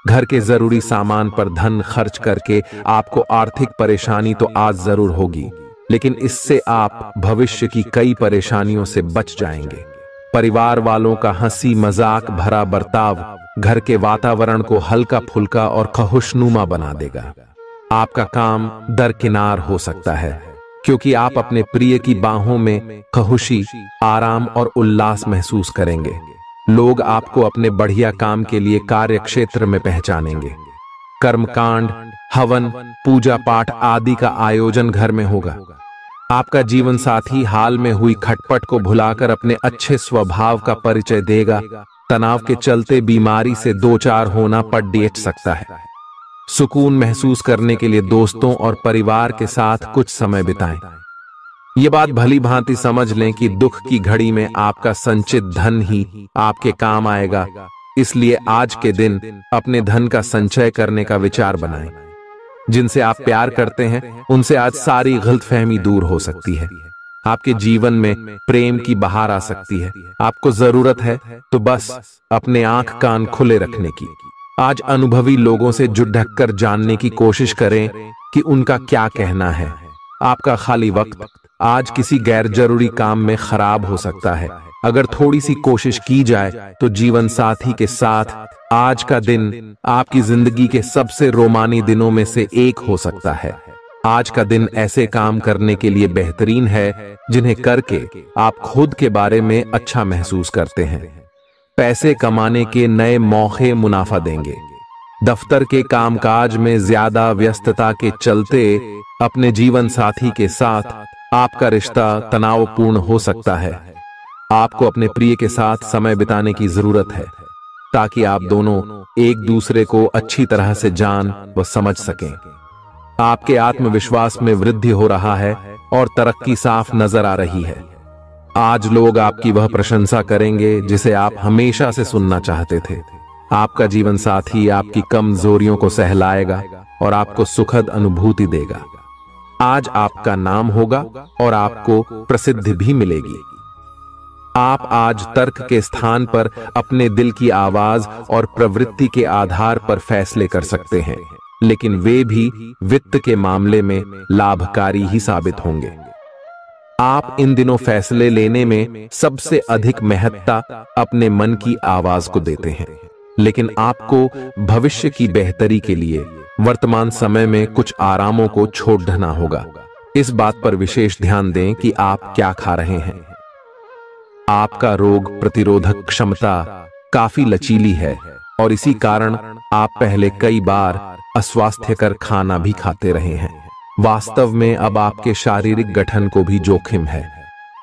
घर के जरूरी सामान पर धन खर्च करके आपको आर्थिक परेशानी तो आज जरूर होगी, लेकिन इससे आप भविष्य की कई परेशानियों से बच जाएंगे। परिवार वालों का हंसी मजाक भरा बर्ताव घर के वातावरण को हल्का फुल्का और खुशनुमा बना देगा। आपका काम दरकिनार हो सकता है क्योंकि आप अपने प्रिय की बाहों में खुशी, आराम और उल्लास महसूस करेंगे। लोग आपको अपने बढ़िया काम के लिए कार्य क्षेत्र में पहचानेंगे। कर्मकांड, हवन, पूजा पाठ आदि का आयोजन घर में होगा। आपका जीवन साथी हाल में हुई खटपट को भुलाकर अपने अच्छे स्वभाव का परिचय देगा। तनाव के चलते बीमारी से दो चार होना पड़ सकता है। सुकून महसूस करने के लिए दोस्तों और परिवार के साथ कुछ समय बिताएं। ये बात भली भांति समझ लें कि दुख की घड़ी में आपका संचित धन ही आपके काम आएगा। इसलिए आज के दिन अपने धन का संचय करने का विचार बनाएं। जिनसे आप प्यार करते हैं उनसे आज सारी गलतफहमी दूर हो सकती है। आपके जीवन में प्रेम की बहार आ सकती है। आपको जरूरत है तो बस अपने आंख कान खुले रखने की। आज अनुभवी लोगों से जुड़ ढक कर जानने की कोशिश करें कि उनका क्या कहना है। आपका खाली वक्त आज किसी गैर जरूरी काम में खराब हो सकता है। अगर थोड़ी सी कोशिश की जाए तो जीवन साथी के साथ आज का दिन आपकी जिंदगी के सबसे रोमानी दिनों में से एक हो सकता है। आज का दिन ऐसे काम करने के लिए बेहतरीन है जिन्हें करके आप खुद के बारे में अच्छा महसूस करते हैं। पैसे कमाने के नए मौके मुनाफा देंगे। दफ्तर के कामकाज में ज्यादा व्यस्तता के चलते अपने जीवन साथी के साथ आपका रिश्ता तनावपूर्ण हो सकता है। आपको अपने प्रिय के साथ समय बिताने की जरूरत है ताकि आप दोनों एक दूसरे को अच्छी तरह से जान व समझ सकें। आपके आत्मविश्वास में वृद्धि हो रहा है और तरक्की साफ नजर आ रही है। आज लोग आपकी वह प्रशंसा करेंगे जिसे आप हमेशा से सुनना चाहते थे। आपका जीवन साथी आपकी कमजोरियों को सहलाएगा और आपको सुखद अनुभूति देगा। आज आपका नाम होगा और आपको प्रसिद्धि भी मिलेगी। आप आज तर्क के स्थान पर अपने दिल की आवाज और प्रवृत्ति के आधार पर फैसले कर सकते हैं, लेकिन वे भी वित्त के मामले में लाभकारी ही साबित होंगे। आप इन दिनों फैसले लेने में सबसे अधिक महत्ता अपने मन की आवाज को देते हैं, लेकिन आपको भविष्य की बेहतरी के लिए वर्तमान समय में कुछ आरामों को छोड़ना होगा। इस बात पर विशेष ध्यान दें कि आप क्या खा रहे हैं। आपका रोग प्रतिरोधक क्षमता काफी लचीली है और इसी कारण आप पहले कई बार अस्वास्थ्यकर खाना भी खाते रहे हैं। वास्तव में अब आपके शारीरिक गठन को भी जोखिम है।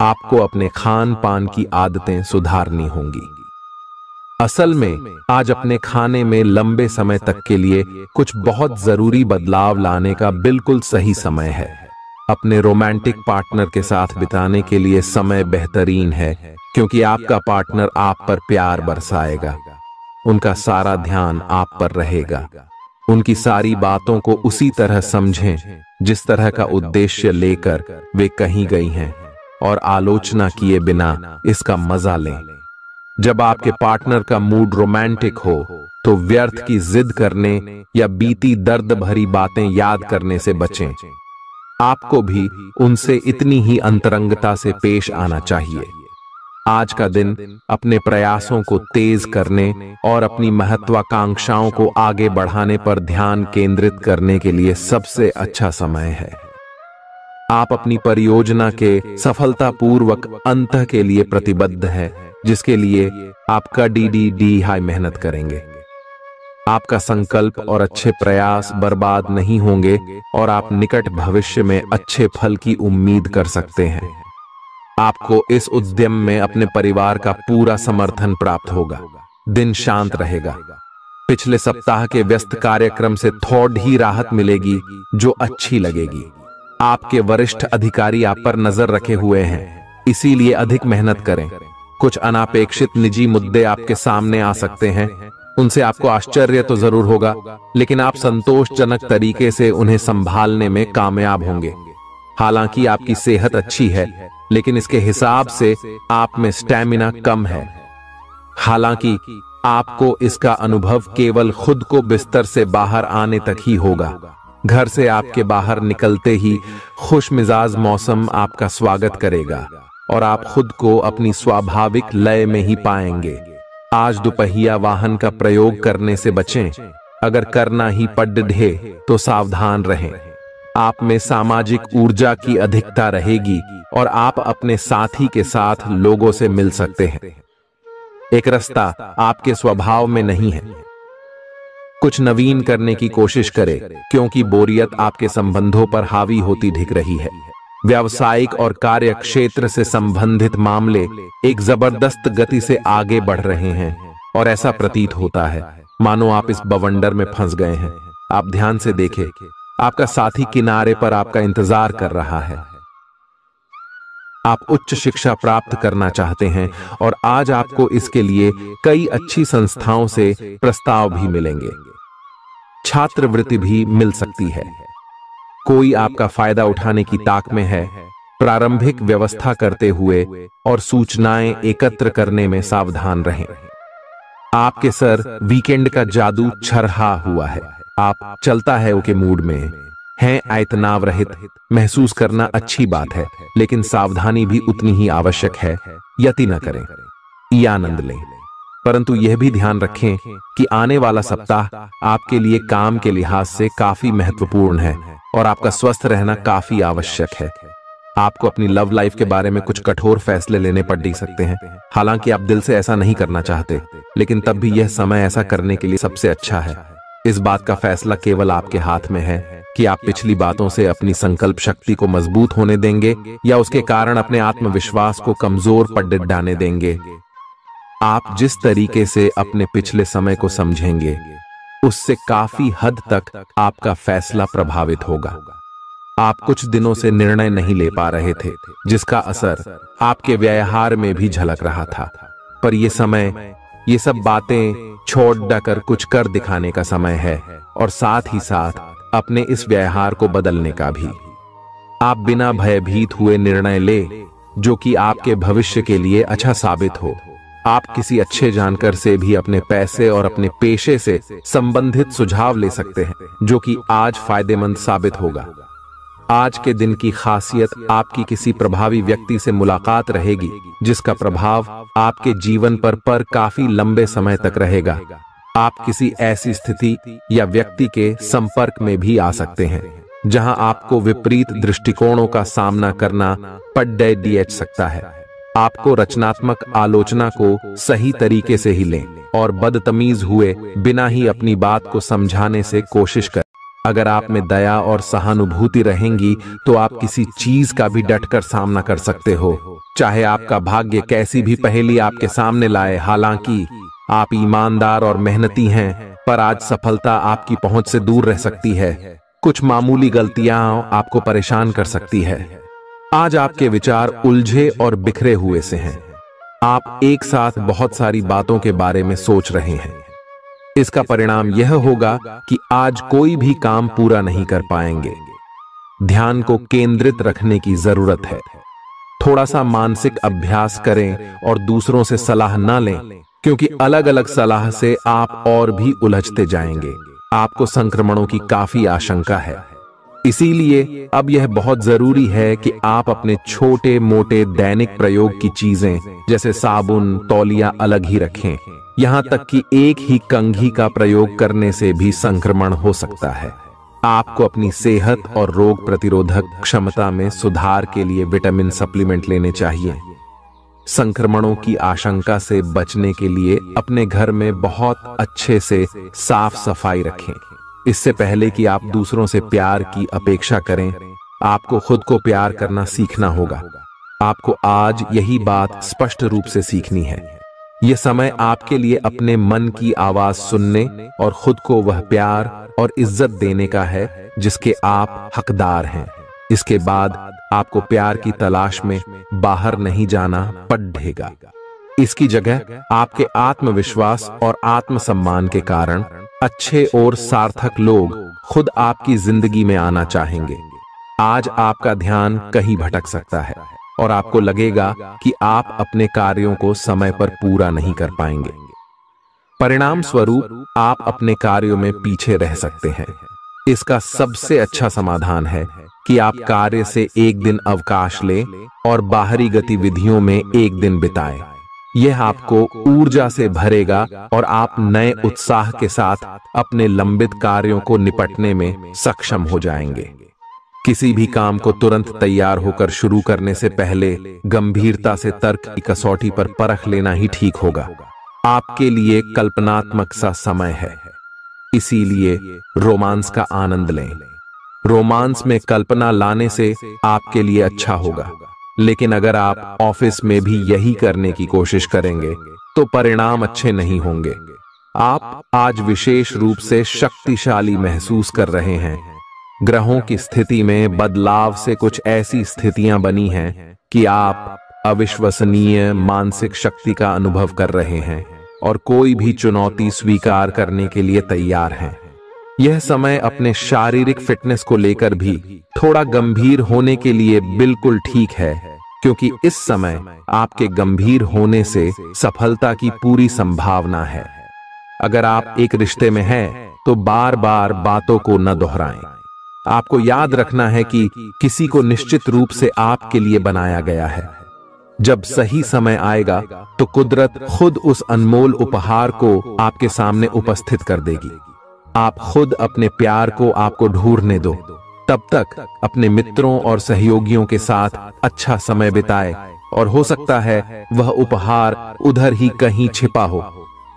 आपको अपने खान पान की आदतें सुधारनी होंगी। असल में आज अपने खाने में लंबे समय तक के लिए कुछ बहुत जरूरी बदलाव लाने का बिल्कुल सही समय है। अपने रोमांटिक पार्टनर के साथ बिताने के लिए समय बेहतरीन है क्योंकि आपका पार्टनर आप पर प्यार बरसाएगा। उनका सारा ध्यान आप पर रहेगा। उनकी सारी बातों को उसी तरह समझें जिस तरह का उद्देश्य लेकर वे कहीं गई हैं और आलोचना किए बिना इसका मजा लें। जब आपके पार्टनर का मूड रोमांटिक हो तो व्यर्थ की जिद करने या बीती दर्द भरी बातें याद करने से बचें। आपको भी उनसे इतनी ही अंतरंगता से पेश आना चाहिए। आज का दिन अपने प्रयासों को तेज करने और अपनी महत्वाकांक्षाओं को आगे बढ़ाने पर ध्यान केंद्रित करने के लिए सबसे अच्छा समय है। आप अपनी परियोजना के सफलतापूर्वक अंत के लिए प्रतिबद्ध हैं, जिसके लिए आप कड़ी हाई मेहनत करेंगे। आपका संकल्प और अच्छे प्रयास बर्बाद नहीं होंगे और आप निकट भविष्य में अच्छे फल की उम्मीद कर सकते हैं। आपको इस उद्यम में अपने परिवार का पूरा समर्थन प्राप्त होगा। दिन शांत रहेगा। पिछले सप्ताह के व्यस्त कार्यक्रम से थोड़ी ही राहत मिलेगी जो अच्छी लगेगी। आपके वरिष्ठ अधिकारी आप पर नजर रखे हुए हैं, इसीलिए अधिक मेहनत करें। कुछ अनापेक्षित निजी मुद्दे आपके सामने आ सकते हैं, उनसे आपको आश्चर्य तो जरूर होगा, लेकिन आप संतोषजनक तरीके से उन्हें संभालने में कामयाब होंगे। हालांकि आपकी सेहत अच्छी है, लेकिन इसके हिसाब से आप में स्टैमिना कम है। हालांकि आपको इसका अनुभव केवल खुद को बिस्तर से बाहर आने तक ही होगा। घर से आपके बाहर निकलते ही खुश मिजाज मौसम आपका स्वागत करेगा और आप खुद को अपनी स्वाभाविक लय में ही पाएंगे। आज दुपहिया वाहन का प्रयोग करने से बचें। अगर करना ही पड़े तो सावधान रहें। आप में सामाजिक ऊर्जा की अधिकता रहेगी और आप अपने साथी के साथ लोगों से मिल सकते हैं। एक रास्ता आपके स्वभाव में नहीं है। कुछ नवीन करने की कोशिश करें, क्योंकि बोरियत आपके संबंधों पर हावी होती दिख रही है। व्यावसायिक और कार्य क्षेत्र से संबंधित मामले एक जबरदस्त गति से आगे बढ़ रहे हैं और ऐसा प्रतीत होता है मानो आप इस बवंडर में फंस गए हैं। आप ध्यान से देखें, आपका साथी किनारे पर आपका इंतजार कर रहा है। आप उच्च शिक्षा प्राप्त करना चाहते हैं और आज आपको इसके लिए कई अच्छी संस्थाओं से प्रस्ताव भी मिलेंगे। छात्रवृत्ति भी मिल सकती है। कोई आपका फायदा उठाने की ताक में है। प्रारंभिक व्यवस्था करते हुए और सूचनाएं एकत्र करने में सावधान रहें। आपके सर वीकेंड का जादू छरहा हुआ है। आप चलता है ओके मूड में हैं। तनाव रहित महसूस करना अच्छी बात है, लेकिन सावधानी भी उतनी ही आवश्यक है। यति न करें, ये आनंद लें, परंतु यह भी ध्यान रखें कि आने वाला सप्ताह आपके लिए काम के लिहाज से काफी महत्वपूर्ण है और आपका स्वस्थ रहना काफी आवश्यक है। आपको अपनी लव लाइफ के बारे में कुछ कठोर फैसले लेने पड़ सकते हैं। हालांकि आप दिल से ऐसा नहीं करना चाहते, लेकिन तब भी यह समय ऐसा करने के लिए सबसे अच्छा है। इस बात का फैसला केवल आपके हाथ में है कि आप पिछली बातों से अपनी संकल्प शक्ति को मजबूत होने देंगे या उसके कारण अपने आत्मविश्वास को कमजोर पड़ डालने देंगे। आप जिस तरीके से अपने पिछले समय को समझेंगे, उससे काफी हद तक आपका फैसला प्रभावित होगा। आप कुछ दिनों से निर्णय नहीं ले पा रहे थे, जिसका असर आपके व्यवहार में भी झलक रहा था। पर यह समय ये सब बातें छोड़ कर कुछ कर दिखाने का समय है और साथ ही साथ अपने इस व्यवहार को बदलने का भी। आप बिना भयभीत हुए निर्णय ले जो कि आपके भविष्य के लिए अच्छा साबित हो। आप किसी अच्छे जानकार से भी अपने पैसे और अपने पेशे से संबंधित सुझाव ले सकते हैं, जो कि आज फायदेमंद साबित होगा। आज के दिन की खासियत आपकी किसी प्रभावी व्यक्ति से मुलाकात रहेगी, जिसका प्रभाव आपके जीवन पर काफी लंबे समय तक रहेगा। आप किसी ऐसी स्थिति या व्यक्ति के संपर्क में भी आ सकते हैं जहां आपको विपरीत दृष्टिकोणों का सामना करना पड़ सकता है। आपको रचनात्मक आलोचना को सही तरीके से ही लें और बदतमीज हुए बिना ही अपनी बात को समझाने से कोशिश करें। अगर आप में दया और सहानुभूति रहेंगी तो आप किसी चीज का भी डटकर सामना कर सकते हो, चाहे आपका भाग्य कैसी भी पहेली आपके सामने लाए। हालांकि आप ईमानदार और मेहनती हैं, पर आज सफलता आपकी पहुंच से दूर रह सकती है। कुछ मामूली गलतियां आपको परेशान कर सकती है। आज आपके विचार उलझे और बिखरे हुए से हैं। आप एक साथ बहुत सारी बातों के बारे में सोच रहे हैं। इसका परिणाम यह होगा कि आज कोई भी काम पूरा नहीं कर पाएंगे। ध्यान को केंद्रित रखने की जरूरत है। थोड़ा सा मानसिक अभ्यास करें और दूसरों से सलाह न लें, क्योंकि अलग अलग सलाह से आप और भी उलझते जाएंगे। आपको संक्रमणों की काफी आशंका है, इसीलिए अब यह बहुत जरूरी है कि आप अपने छोटे मोटे दैनिक प्रयोग की चीजें जैसे साबुन, तौलिया अलग ही रखें। यहां तक कि एक ही कंघी का प्रयोग करने से भी संक्रमण हो सकता है। आपको अपनी सेहत और रोग प्रतिरोधक क्षमता में सुधार के लिए विटामिन सप्लीमेंट लेने चाहिए। संक्रमणों की आशंका से बचने के लिए अपने घर में बहुत अच्छे से साफ सफाई रखें। इससे पहले कि आप दूसरों से प्यार की अपेक्षा करें, आपको खुद को प्यार करना सीखना होगा। आपको आज यही बात स्पष्ट रूप से सीखनी है। यह समय आपके लिए अपने मन की आवाज सुनने और खुद को वह प्यार और इज्जत देने का है जिसके आप हकदार हैं। इसके बाद आपको प्यार की तलाश में बाहर नहीं जाना पड़ेगा। इसकी जगह आपके आत्मविश्वास और आत्मसम्मान के कारण अच्छे और सार्थक लोग खुद आपकी जिंदगी में आना चाहेंगे। आज आपका ध्यान कहीं भटक सकता है और आपको लगेगा कि आप अपने कार्यों को समय पर पूरा नहीं कर पाएंगे। परिणाम स्वरूप आप अपने कार्यों में पीछे रह सकते हैं। इसका सबसे अच्छा समाधान है कि आप कार्य से एक दिन अवकाश लें और बाहरी गतिविधियों में एक दिन बिताएं। यह आपको ऊर्जा से भरेगा और आप नए उत्साह के साथ अपने लंबित कार्यों को निपटने में सक्षम हो जाएंगे। किसी भी काम को तुरंत तैयार होकर शुरू करने से पहले गंभीरता से तर्क की कसौटी पर परख लेना ही ठीक होगा। आपके लिए कल्पनात्मक सा समय है, इसीलिए रोमांस का आनंद लें। रोमांस में कल्पना लाने से आपके लिए अच्छा होगा, लेकिन अगर आप ऑफिस में भी यही करने की कोशिश करेंगे तो परिणाम अच्छे नहीं होंगे। आप आज विशेष रूप से शक्तिशाली महसूस कर रहे हैं। ग्रहों की स्थिति में बदलाव से कुछ ऐसी स्थितियां बनी हैं कि आप अविश्वसनीय मानसिक शक्ति का अनुभव कर रहे हैं और कोई भी चुनौती स्वीकार करने के लिए तैयार हैं। यह समय अपने शारीरिक फिटनेस को लेकर भी थोड़ा गंभीर होने के लिए बिल्कुल ठीक है, क्योंकि इस समय आपके गंभीर होने से सफलता की पूरी संभावना है। अगर आप एक रिश्ते में हैं तो बार बार बातों को न दोहराएं। आपको याद रखना है कि किसी को निश्चित रूप से आपके लिए बनाया गया है। जब सही समय आएगा तो कुदरत खुद उस अनमोल उपहार को आपके सामने उपस्थित कर देगी। आप खुद अपने प्यार को आपको ढूंढने दो। तब तक अपने मित्रों और सहयोगियों के साथ अच्छा समय बिताएं और हो सकता है वह उपहार उधर ही कहीं छिपा हो।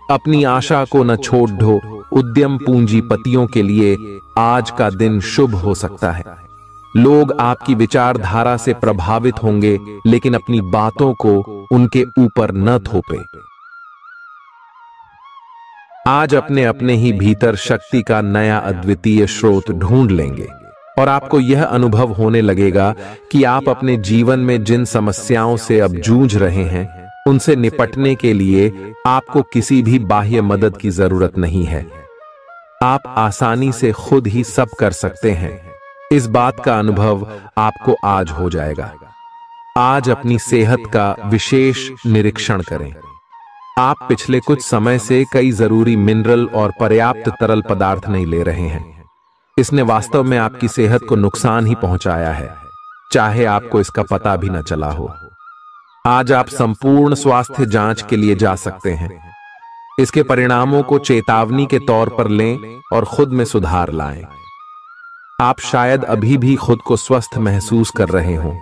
अपनी आशा को न छोड़ दो। उद्यम पूंजीपतियों के लिए आज का दिन शुभ हो सकता है। लोग आपकी विचारधारा से प्रभावित होंगे, लेकिन अपनी बातों को उनके ऊपर न थोपे। आज अपने अपने ही भीतर शक्ति का नया अद्वितीय स्रोत ढूंढ लेंगे और आपको यह अनुभव होने लगेगा कि आप अपने जीवन में जिन समस्याओं से अब जूझ रहे हैं, उनसे निपटने के लिए आपको किसी भी बाह्य मदद की जरूरत नहीं है। आप आसानी से खुद ही सब कर सकते हैं। इस बात का अनुभव आपको आज हो जाएगा। आज अपनी सेहत का विशेष निरीक्षण करें। आप पिछले कुछ समय से कई जरूरी मिनरल और पर्याप्त तरल पदार्थ नहीं ले रहे हैं। इसने वास्तव में आपकी सेहत को नुकसान ही पहुंचाया है, चाहे आपको इसका पता भी न चला हो। आज आप संपूर्ण स्वास्थ्य जांच के लिए जा सकते हैं। इसके परिणामों को चेतावनी के तौर पर लें और खुद में सुधार लाएं। आप शायद अभी भी खुद को स्वस्थ महसूस कर रहे हों,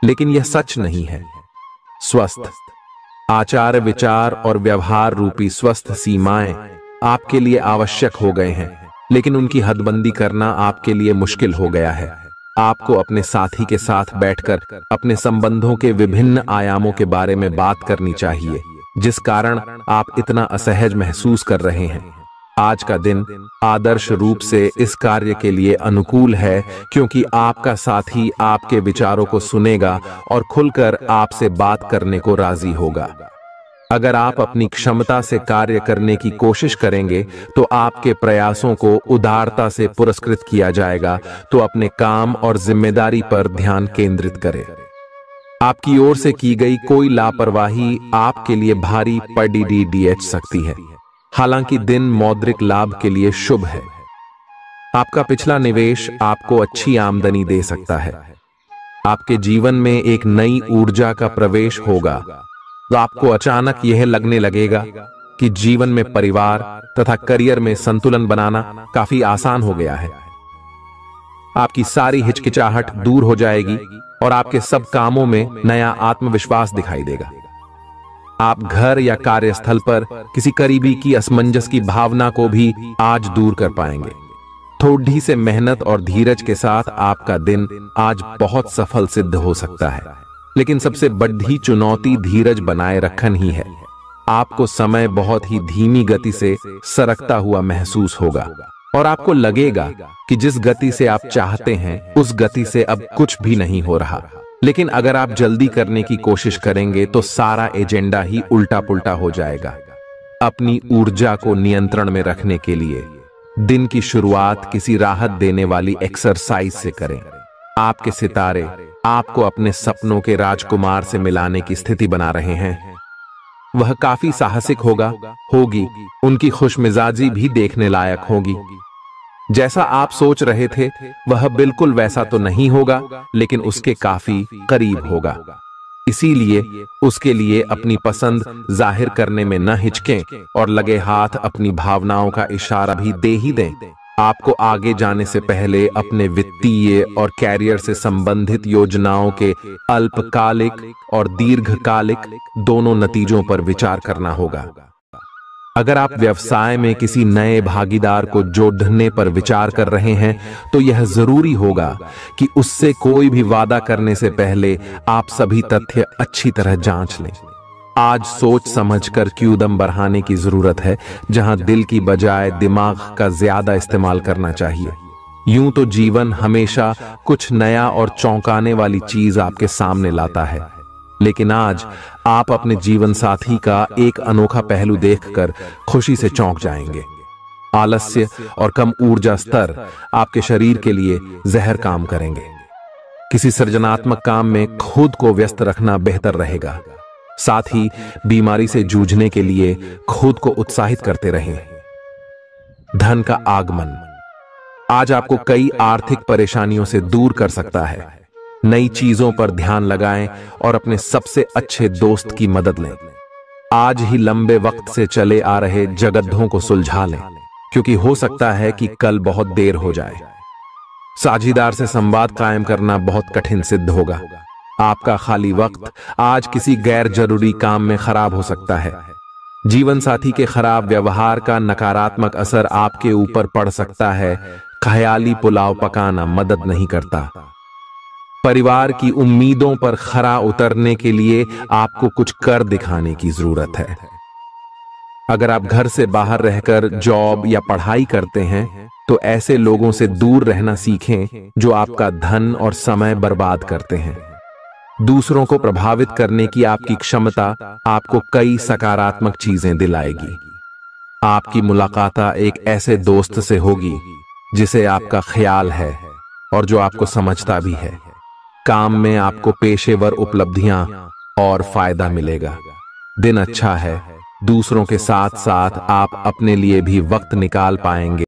लेकिन यह सच नहीं है। स्वस्थ आचार, विचार और व्यवहार रूपी स्वस्थ सीमाएं आपके लिए आवश्यक हो गए हैं, लेकिन उनकी हदबंदी करना आपके लिए मुश्किल हो गया है। आपको अपने साथी के साथ बैठकर अपने संबंधों के विभिन्न आयामों के बारे में बात करनी चाहिए, जिस कारण आप इतना असहज महसूस कर रहे हैं। आज का दिन आदर्श रूप से इस कार्य के लिए अनुकूल है, क्योंकि आपका साथी आपके विचारों को सुनेगा और खुलकर आपसे बात करने को राजी होगा। अगर आप अपनी क्षमता से कार्य करने की कोशिश करेंगे तो आपके प्रयासों को उदारता से पुरस्कृत किया जाएगा। तो अपने काम और जिम्मेदारी पर ध्यान केंद्रित करें। आपकी ओर से की गई कोई लापरवाही आपके लिए भारी पड़ सकती है। हालांकि दिन मौद्रिक लाभ के लिए शुभ है। आपका पिछला निवेश आपको अच्छी आमदनी दे सकता है। आपके जीवन में एक नई ऊर्जा का प्रवेश होगा, तो आपको अचानक यह लगने लगेगा कि जीवन में परिवार तथा करियर में संतुलन बनाना काफी आसान हो गया है। आपकी सारी हिचकिचाहट दूर हो जाएगी और आपके सब कामों में नया आत्मविश्वास दिखाई देगा। आप घर या कार्यस्थल पर किसी करीबी की असमंजस की भावना को भी आज दूर कर पाएंगे। थोड़ी से मेहनत और धीरज के साथ आपका दिन आज बहुत सफल सिद्ध हो सकता है। लेकिन सबसे बड़ी चुनौती धीरज बनाए रखना ही है। आपको समय बहुत ही धीमी गति से सरकता हुआ महसूस होगा और आपको लगेगा कि जिस गति से आप चाहते हैं उस गति से अब कुछ भी नहीं हो रहा। लेकिन अगर आप जल्दी करने की कोशिश करेंगे तो सारा एजेंडा ही उल्टा पुल्टा हो जाएगा। अपनी ऊर्जा को नियंत्रण में रखने के लिए दिन की शुरुआत किसी राहत देने वाली एक्सरसाइज से करें। आपके सितारे आपको अपने सपनों के राजकुमार से मिलाने की स्थिति बना रहे हैं। वह काफी साहसिक होगी, उनकी खुशमिजाजी भी देखने लायक होगी। जैसा आप सोच रहे थे वह बिल्कुल वैसा तो नहीं होगा, लेकिन उसके काफी करीब होगा। इसीलिए उसके लिए अपनी पसंद जाहिर करने में न हिचकें और लगे हाथ अपनी भावनाओं का इशारा भी दे ही दें। आपको आगे जाने से पहले अपने वित्तीय और कैरियर से संबंधित योजनाओं के अल्पकालिक और दीर्घकालिक दोनों नतीजों पर विचार करना होगा। अगर आप व्यवसाय में किसी नए भागीदार को जोड़ने पर विचार कर रहे हैं तो यह जरूरी होगा कि उससे कोई भी वादा करने से पहले आप सभी तथ्य अच्छी तरह जांच लें। आज सोच समझकर कदम बढ़ाने की जरूरत है, जहां दिल की बजाय दिमाग का ज्यादा इस्तेमाल करना चाहिए। यूं तो जीवन हमेशा कुछ नया और चौंकाने वाली चीज आपके सामने लाता है, लेकिन आज आप अपने जीवन साथी का एक अनोखा पहलू देखकर खुशी से चौंक जाएंगे। आलस्य और कम ऊर्जा स्तर आपके शरीर के लिए जहर काम करेंगे। किसी सृजनात्मक काम में खुद को व्यस्त रखना बेहतर रहेगा। साथ ही बीमारी से जूझने के लिए खुद को उत्साहित करते रहें। धन का आगमन आज आपको कई आर्थिक परेशानियों से दूर कर सकता है। नई चीजों पर ध्यान लगाएं और अपने सबसे अच्छे दोस्त की मदद लें। आज ही लंबे वक्त से चले आ रहे जगद्धों को सुलझा लें, क्योंकि हो सकता है कि कल बहुत देर हो जाए। साझीदार से संवाद कायम करना बहुत कठिन सिद्ध होगा। आपका खाली वक्त आज किसी गैर जरूरी काम में खराब हो सकता है। जीवन साथी के खराब व्यवहार का नकारात्मक असर आपके ऊपर पड़ सकता है। ख्याली पुलाव पकाना मदद नहीं करता। परिवार की उम्मीदों पर खरा उतरने के लिए आपको कुछ कर दिखाने की जरूरत है। अगर आप घर से बाहर रहकर जॉब या पढ़ाई करते हैं तो ऐसे लोगों से दूर रहना सीखें जो आपका धन और समय बर्बाद करते हैं। दूसरों को प्रभावित करने की आपकी क्षमता आपको कई सकारात्मक चीजें दिलाएगी। आपकी मुलाकात एक ऐसे दोस्त से होगी जिसे आपका ख्याल है और जो आपको समझता भी है। काम में आपको पेशेवर उपलब्धियां और फायदा मिलेगा। दिन अच्छा है। दूसरों के साथ साथ आप अपने लिए भी वक्त निकाल पाएंगे।